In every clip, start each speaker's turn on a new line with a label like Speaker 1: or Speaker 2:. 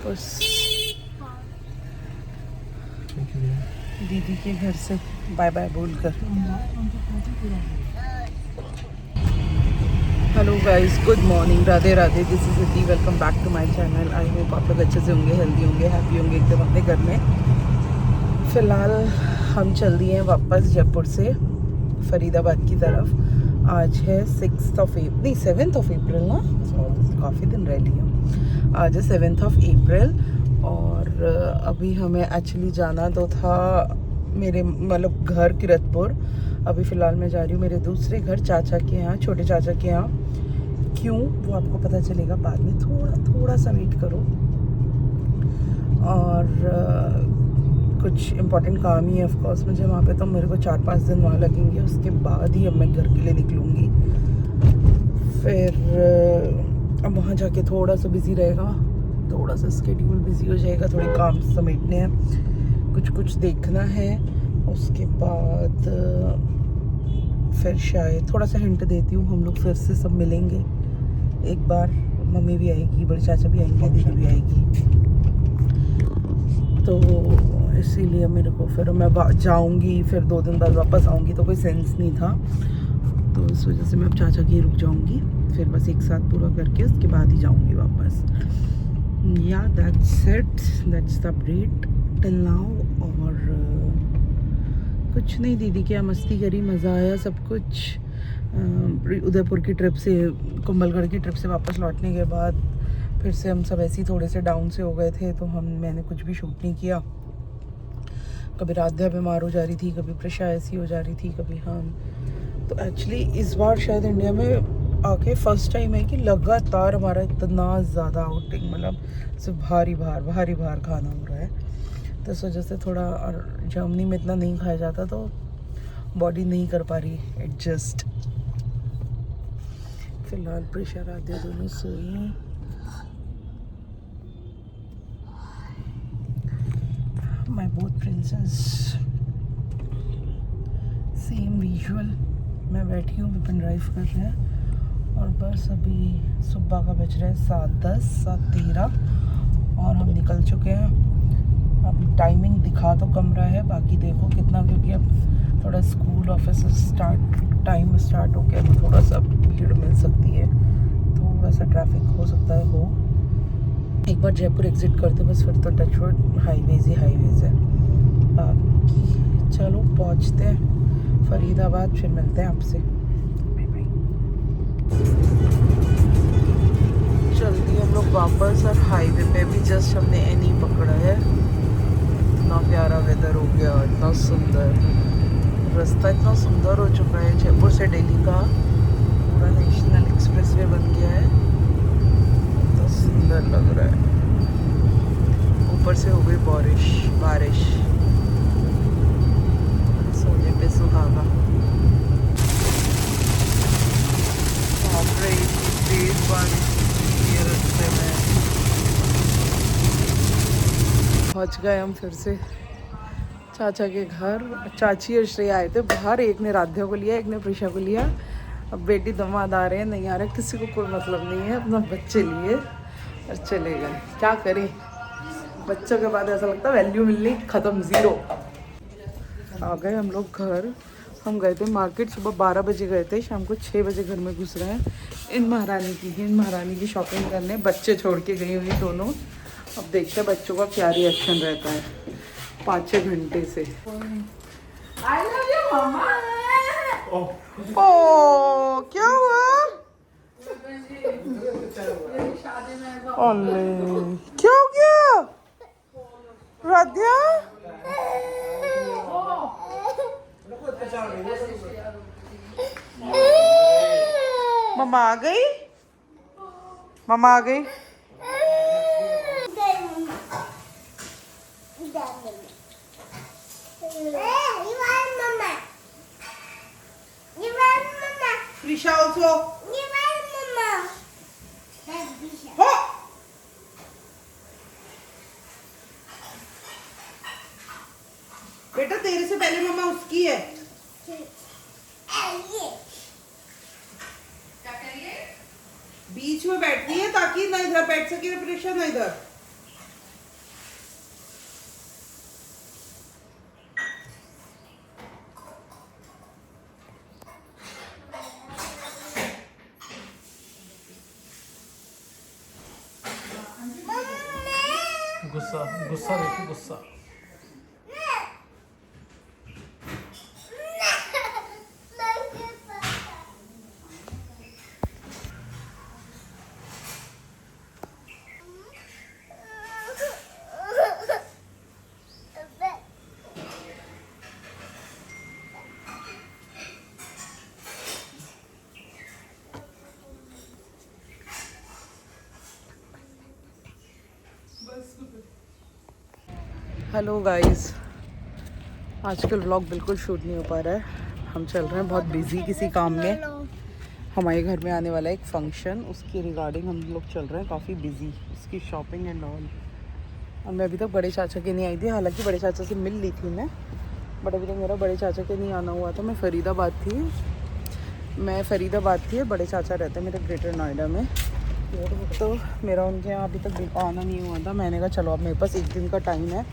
Speaker 1: वापस दीदी के घर से बाय बाय बोलकर। Hello guys, good morning, Radhe Radhe. This is Adi, welcome back to my channel. I hope आप लोग अच्छे से होंगे, हेल्दी होंगे, हैप्पी होंगे एकदम अपने घर में। फ़िलहाल हम चल दिए हैं वापस जयपुर से फरीदाबाद की तरफ। आज है 7th ऑफ अप्रैल ना, काफ़ी दिन रह लिया। आज है 7th ऑफ अप्रैल और अभी हमें एक्चुअली जाना तो था मेरे मतलब घर किरतपुर। अभी फ़िलहाल मैं जा रही हूँ मेरे दूसरे घर चाचा के यहाँ, छोटे चाचा के यहाँ। क्यों, वो आपको पता चलेगा बाद में, थोड़ा सा वेट करो। और कुछ इम्पोर्टेंट काम ही है ऑफ कोर्स मुझे वहाँ पे, तो मेरे को 4-5 दिन वहाँ लगेंगे। उसके बाद ही अब मैं घर के लिए निकलूँगी। फिर अब वहाँ जाके थोड़ा सा बिज़ी रहेगा, थोड़ा सा स्केड्यूल बिज़ी हो जाएगा, थोड़े काम समेटने हैं, कुछ देखना है। उसके बाद फिर शायद थोड़ा सा हिंट देती हूँ, हम लोग फिर से सब मिलेंगे एक बार। मम्मी भी आएगी, बड़े चाचा भी आएंगे, दीदी भी आएगी। तो इसीलिए मेरे को फिर मैं जाऊँगी, फिर 2 दिन बाद वापस आऊँगी, तो कोई सेंस नहीं था। तो इस वजह से मैं अब चाचा की रुक जाऊँगी, फिर बस एक साथ पूरा करके उसके बाद ही जाऊँगी वापस। या that's it, that's the update till now. और कुछ नहीं, दीदी क्या मस्ती करी, मज़ा आया सब कुछ। उदयपुर की ट्रिप से, कुंभलगढ़ की ट्रिप से वापस लौटने के बाद फिर से हम सब ऐसे ही थोड़े से डाउन से हो गए थे, तो मैंने कुछ भी शूट नहीं किया। कभी राध्या बीमार हो जा रही थी, कभी प्रशा ऐसी हो जा रही थी, कभी हम। तो एक्चुअली इस बार शायद इंडिया में आके फर्स्ट टाइम है कि लगातार हमारा इतना ज़्यादा आउटिंग, मतलब सिर्फ भारी भार खाना हो रहा है। तो इस वजह से थोड़ा, और जर्मनी में इतना नहीं खाया जाता, तो बॉडी नहीं कर पा रही एडजस्ट। फिलहाल प्रेशर आते दोनों सोई हैं। My both princess, same visual. मैं बैठी हूँ, विपिन ड्राइव कर रहे हैं और बस अभी सुबह का बज रहा है 7:10, 7:13 और हम निकल चुके हैं। अभी टाइमिंग दिखा तो कम रहा है, बाकी देखो कितना, क्योंकि अब थोड़ा स्कूल ऑफिस टाइम स्टार्ट हो गया, तो थोड़ा सा भीड़ मिल सकती है, थोड़ा सा ट्रैफिक हो सकता है हो। एक बार जयपुर एग्जिट करते बस, फिर तो टचवुड हाईवेज है। बाकी चलो पहुंचते हैं फरीदाबाद, फिर मिलते हैं आपसे। Bye bye. जल्दी हम लोग वापस, और हाईवे पे भी जस्ट हमने एनी पकड़ा है। इतना प्यारा वेदर हो गया, इतना सुंदर रास्ता, इतना सुंदर हो चुका है। जयपुर से दिल्ली का पूरा नेशनल एक्सप्रेसवे बन गया है, इतना सुंदर लग रहा है। ऊपर से हो गई बारिश, सोने पे सुहागा। तेज बारिश ये रास्ते में। पहुंच गए हम फिर से चाचा के घर। चाची और श्रेया आए थे बाहर, एक ने राध्या को लिया, एक ने प्रिशा को लिया। अब बेटी दामाद आ रहे हैं, नहीं आ रहे, किसी को कोई मतलब नहीं है, अपना बच्चे लिए और चले गए। क्या करें, बच्चों के बाद ऐसा लगता है वैल्यू मिलनी ख़त्म, ज़ीरो। आ गए हम लोग घर। हम गए थे मार्केट, सुबह 12 बजे गए थे, शाम को 6 बजे घर में घुस रहे हैं। इन महारानी की शॉपिंग करने बच्चे छोड़ के गई हुई दोनों। अब देखते हैं बच्चों का क्या रिएक्शन रहता है 5-6 घंटे से। I love you, mama. ओ क्या हुआ? ओले क्या हो गया राध्या? मम्मा आ गई, मम्मा आ गई। Risha also. हो बेटा, तेरे से पहले मम्मा उसकी है। बीच में बैठती है ताकि ना इधर बैठ सके प्रेशर, ना इधर।
Speaker 2: गुस्सा गुस्सा देखो गुस्सा।
Speaker 1: हेलो गाइस, आजकल व्लॉग बिल्कुल शूट नहीं हो पा रहा है। हम चल रहे हैं बहुत बिजी किसी काम में। हमारे घर में आने वाला है एक फंक्शन, उसकी रिगार्डिंग हम लोग चल रहे हैं काफ़ी बिजी, उसकी शॉपिंग एंड ऑल। और मैं अभी तक बड़े चाचा के नहीं आई थी, हालांकि बड़े चाचा से मिल ली थी मैं, बट अभी तक मेरा बड़े चाचा के नहीं आना हुआ था। मैं फरीदाबाद थी, बड़े चाचा रहते हैं मेरे ग्रेटर नोएडा में, तो मेरा उनके यहाँ अभी तक आना नहीं हुआ था। मैंने कहा चलो अब मेरे पास एक दिन का टाइम है,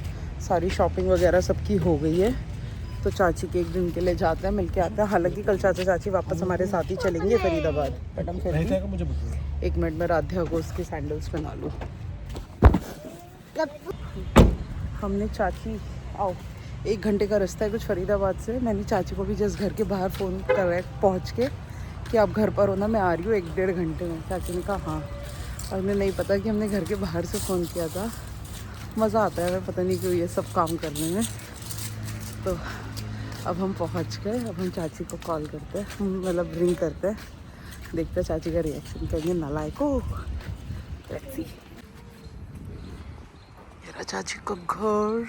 Speaker 1: सारी शॉपिंग वगैरह सबकी हो गई है, तो चाची के एक दिन के लिए जाते हैं, मिलके आते हैं। हालांकि कल चाचा चाची वापस हमारे साथ ही चलेंगे फरीदाबाद, बट हम फिर एक मिनट में राध्या को उसके सैंडल्स पहना लूँ। हमने चाची आओ 1 घंटे का रास्ता है कुछ फरीदाबाद से। मैंने चाची को भी जस्ट घर के बाहर फ़ोन कर पहुँच के कि आप घर पर हो ना, मैं आ रही हूँ 1-1.5 घंटे में। चाची ने कहा हाँ, और उन्हें नहीं पता कि हमने घर के बाहर से फ़ोन किया था। मज़ा आता है, मैं पता नहीं क्यों ये सब काम करने में। तो अब हम पहुँच गए, अब हम चाची को कॉल करते हैं, मतलब रिंग करते हैं, देखते हैं चाची का रिएक्शन करेंगे। नालायको टैक्सी, मेरा चाची को घर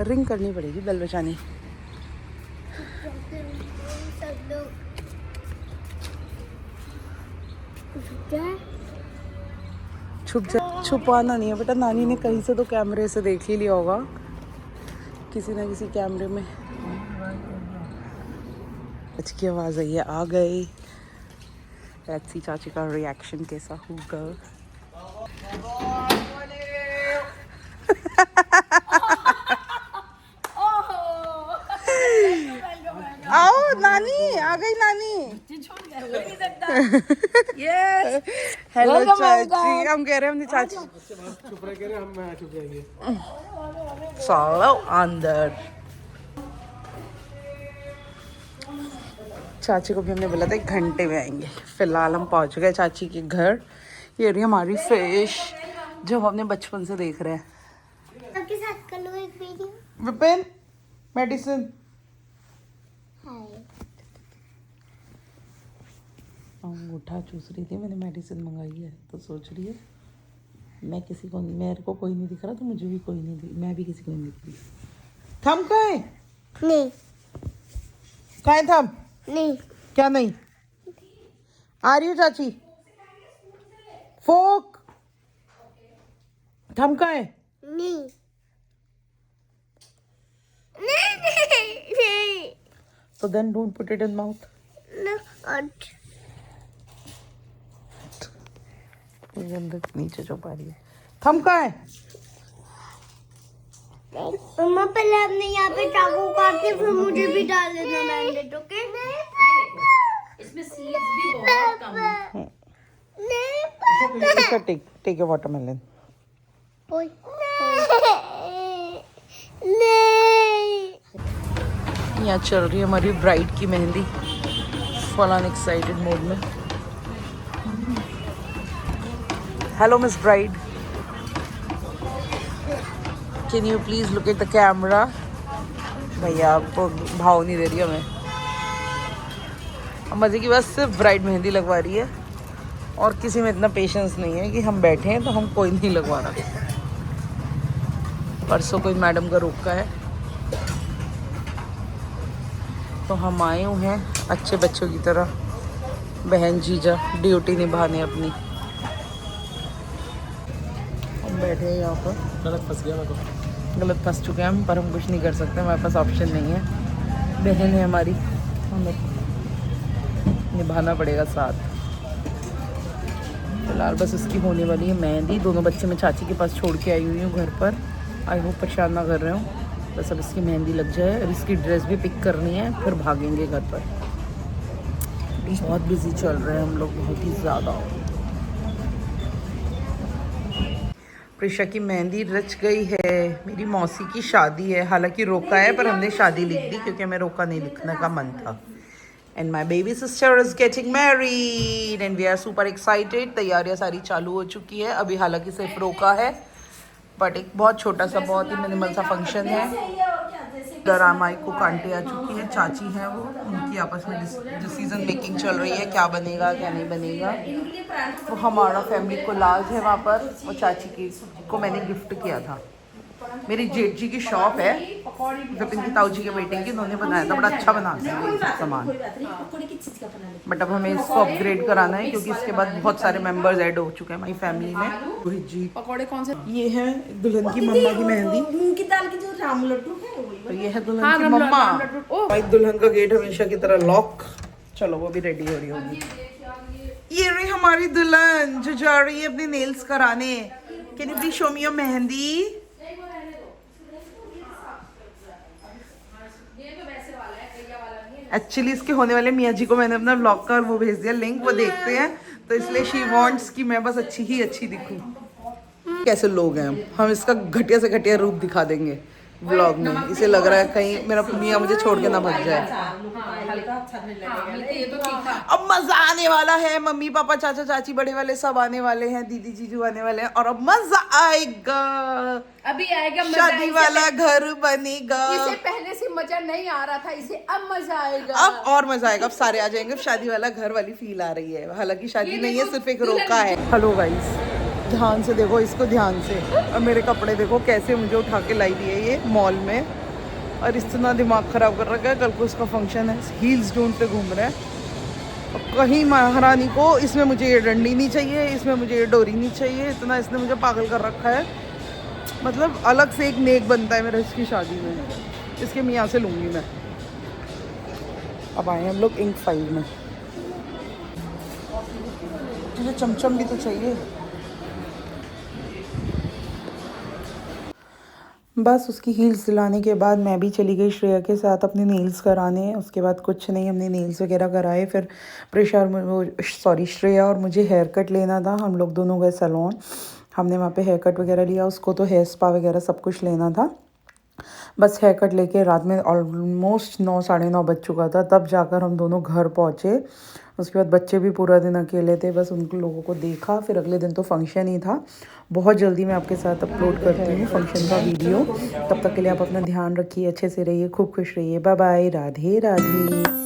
Speaker 1: रिंग करनी पड़ेगी, बेल बजानी। छुपाना नहीं है बेटा, नानी ने कहीं से तो कैमरे से देख ही लिया होगा, किसी ना किसी कैमरे में। चाची की आवाज़ आई है, आ गई। टैक्सी चाची का रिएक्शन कैसा होगा? आओ नानी, आ गई नानी। हेलो चाची, हम कह रहे हैं अपनी चाची
Speaker 2: चुप रह, कह रहे हम चुप रहेंगे।
Speaker 1: चलो अंदर। चाची को भी हमने बोला था 1 घंटे में आएंगे। फिलहाल हम पहुंच गए चाची के घर। ये रही हमारी फिश जो हम अपने बचपन से देख रहे हैं।
Speaker 3: आपके साथ कर लो एक वीडियो।
Speaker 1: विपिन मेडिसिन अंगूठा चूस रही थी, मैंने मेडिसिन मंगाई है, तो सोच रही है मैं किसी को, मेरे को कोई नहीं दिख रहा तो मुझे भी कोई नहीं दिख, मैं भी किसी को नहीं दिख रही। थम कहाँ है?
Speaker 3: नहीं
Speaker 1: कहाँ है थम?
Speaker 3: नहीं
Speaker 1: क्या नहीं? आ रही हो चाची? फोक थम कहाँ है?
Speaker 3: नहीं नहीं नहीं नहीं।
Speaker 1: So then don't put it in mouth.
Speaker 3: No,
Speaker 1: ये अंदर नीचे जो पा रही है। थम कहाँ है?
Speaker 3: मम्मा पहले आपने यहाँ पे चाकू काट के फिर मुझे भी डाल देना बैंडेज, ओके?
Speaker 4: इसमें सीड्स भी बहुत कम हैं।
Speaker 3: नहीं
Speaker 1: टेक ए वाटरमेलन।
Speaker 3: नहीं।
Speaker 1: यहाँ चल रही है हमारी ब्राइड की mehndi, full on excited mode में। Hello miss bride, can you please look at the camera? भैया आपको भाव नहीं दे रही हमें। मज़े की बस सिर्फ ब्राइड मेहंदी लगवा रही है, और किसी में इतना पेशेंस नहीं है कि हम बैठे हैं तो हम कोई नहीं लगवा रहा। परसों कोई मैडम का रोका है, तो हम आए हुए हैं अच्छे बच्चों की तरह, बहन जीजा ड्यूटी निभाने अपनी। हम बैठे हैं यहाँ पर,
Speaker 2: गलत फंस गया मैं तो।
Speaker 1: गलत फंस चुके हैं हम, पर हम कुछ नहीं कर सकते, हमारे पास ऑप्शन नहीं है। बहन है हमारी, हमें निभाना पड़ेगा साथ। फिलहाल बस उसकी होने वाली है मेहंदी। दोनों बच्चे मैं चाची के पास छोड़ के आई हुई हूँ घर पर। आई होप परेशान ना कर रहे हूँ। बस अब इसकी मेहंदी लग जाए और इसकी ड्रेस भी पिक करनी है, फिर भागेंगे घर पर। बहुत बिजी चल रहे हैं हम लोग, बहुत ही ज़्यादा। प्रिशा की मेहंदी रच गई है। मेरी मौसी की शादी है, हालांकि रोका है पर हमने शादी लिख दी क्योंकि हमें रोका नहीं लिखने का मन था। And my baby sister is getting married and we are super excited. तैयारियां सारी चालू हो चुकी है, अभी हालांकि सिर्फ रोका है, बट एक बहुत छोटा सा, बहुत ही मिनिमल सा फंक्शन है। दरामाई को आंटी आ चुकी है, चाची है वो, उनकी आपस में डिसीजन मेकिंग चल रही है, क्या बनेगा क्या नहीं बनेगा। तो हमारा फैमिली कोलाज है वहाँ पर, वो चाची की को मैंने गिफ्ट किया था। मेरी जेठ जी की शॉप है, विपिन की ताऊ जी के बेटे की, उन्होंने बनाया था, बड़ा अच्छा बनाते हैं ये सब सामान। बट अब हमें इसको अपग्रेड कराना है क्योंकि इसके बाद बहुत सारे मेंबर्स ऐड हो चुके हैं हमारी फैमिली में। रोहित जी
Speaker 2: पकौड़े कौन से?
Speaker 1: ये है दुल्हन की मम्मा की मेहंदी,
Speaker 3: मूंग की दाल की जो राम लड्डू है वही।
Speaker 1: तो ये है दुल्हन की मम्मा। भाई दुल्हन का गेट हमेशा की तरह लॉक। चलो वो भी रेडी हो रही होगी। ये रही हमारी दुल्हन जो जा रही है अपने नेल्स कराने। Can you please show me your mehndi? Actually इसके होने वाले मियाँ जी को मैंने अपना ब्लॉग का वो भेज दिया लिंक, वो देखते हैं, तो इसलिए शी वांट्स कि मैं बस अच्छी ही अच्छी दिखूं। कैसे लोग हैं हम इसका घटिया से घटिया रूप दिखा देंगे ब्लॉग में। इसे लग रहा है कहीं मेरा मियाँ मुझे छोड़ के ना भाग जाए। अब मजा आने वाला है, मम्मी पापा चाचा चाची बड़े वाले सब आने वाले हैं, दीदी जीजू आने वाले हैं, और अब मजा आएगा।
Speaker 5: अभी आएगा मजा,
Speaker 1: शादी वाला घर बनेगा।
Speaker 5: इसे पहले से मजा नहीं आ रहा था, इसे अब मजा आएगा।
Speaker 1: अब और मजा आएगा, अब सारे आ जाएंगे। शादी वाला घर वाली फील आ रही है, हालांकि शादी नहीं है, सिर्फ एक रोका है। हेलो गाइस, ध्यान से देखो इसको, ध्यान से। और मेरे कपड़े देखो कैसे मुझे उठा के लाई दिए ये मॉल में, और इतना दिमाग खराब कर रखा है। कल को इसका फंक्शन है, हील्स ढूंढ पे घूम रहा है। और कहीं महारानी को इसमें मुझे ये डंडी नहीं चाहिए, इसमें मुझे ये डोरी नहीं चाहिए, इतना इसने मुझे पागल कर रखा है। मतलब अलग से एक नेक बनता है मेरा इसकी शादी में, इसके मियाँ से लूँगी मैं। अब आए हम लोग इंक फाइल में। मुझे चमचम भी तो चाहिए। बस उसकी हील्स दिलाने के बाद मैं भी चली गई श्रेया के साथ अपने नेल्स कराने। उसके बाद कुछ नहीं, हमने नेल्स वगैरह कराए। फिर श्रेया और मुझे हेयर कट लेना था। हम लोग दोनों गए सैलून, हमने वहाँ पे हेयर कट वगैरह लिया। उसको तो हेयर स्पा वगैरह सब कुछ लेना था। बस हेयर कट लेके रात में ऑलमोस्ट 9 साढ़े 9 बज चुका था, तब जाकर हम दोनों घर पहुँचे। उसके बाद बच्चे भी पूरा दिन अकेले थे, बस उन लोगों को देखा। फिर अगले दिन तो फंक्शन ही था। बहुत जल्दी मैं आपके साथ अपलोड करती हूँ फंक्शन का वीडियो। तब तक के लिए आप अपना ध्यान रखिए, अच्छे से रहिए, खूब खुश रहिए। Bye bye, Radhe Radhe.